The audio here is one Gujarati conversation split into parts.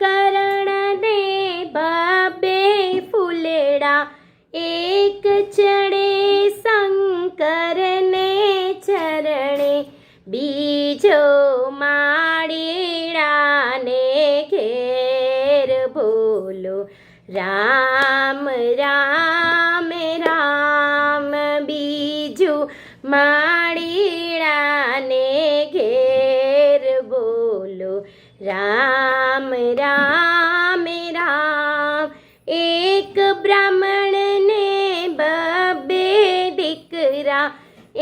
કરણ ને બબે ફૂલડા, એક ચડે શંકર ને ચરણે, બીજો માળીડા ને ઘેર બોલો રામ રામ રામ, બીજું માળીડા ને ઘેર બોલો રામ રામ રામ। એક બ્રાહ્મણ ને બબે દીકરા,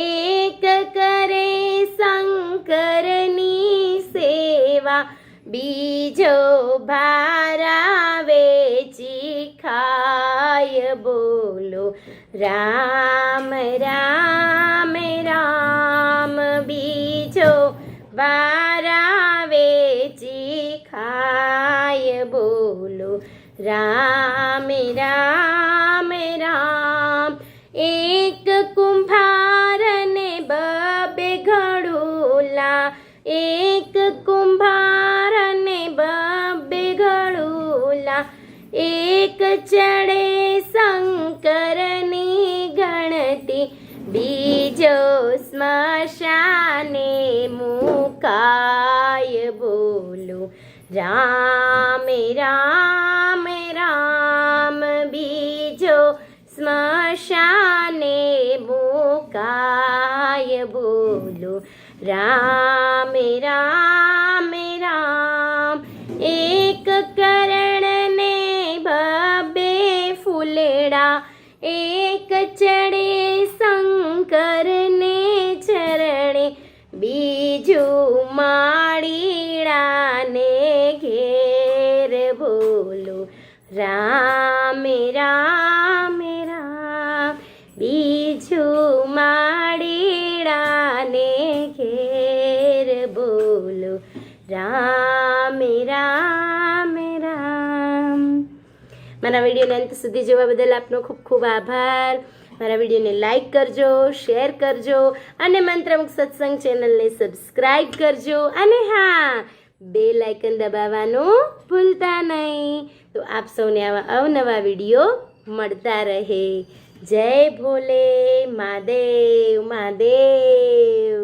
એક કરે શંકરની સેવા, બીજો ભારા વેચી ખાય બોલો રામ રામ રામ, બીજો ભારા વેચી ખાય બોલો રામ રામ રામ। એક કુંભાર ને બબે ઘડુલા, એક કુંભાર ને બબે ઘડુલા, એક ચડે શંકરની ગણતી, બીજો સ્મશાને મુકાય બોલો રામ રામ રામ, બીજો સ્મશાને મુકાય બોલો રામ રામ રામ। એક કરણ ને બબે ફૂલડા, એક ચડે શંકર ને ચરણે, બીજું માળીડા ને ઘેર બોલો રામ રામ રામ, બીજું માળીડા ને ઘેર બોલો રામ રામ રામ। મારા વિડીયોને અંત સુધી જોવા બદલ આપનો ખૂબ ખૂબ આભાર। મારા વિડીયોને લાઈક કરજો, શેર કરજો અને મંત્રમુખ સત્સંગ ચેનલને સબસ્ક્રાઈબ કરજો, અને હા, બેલ આઇકન દબાવવાનું ભૂલતા નહીં, તો આપ સૌને આવા અવનવા વિડીયો મળતા રહે। જય ભોલે મહાદેવ મહાદેવ।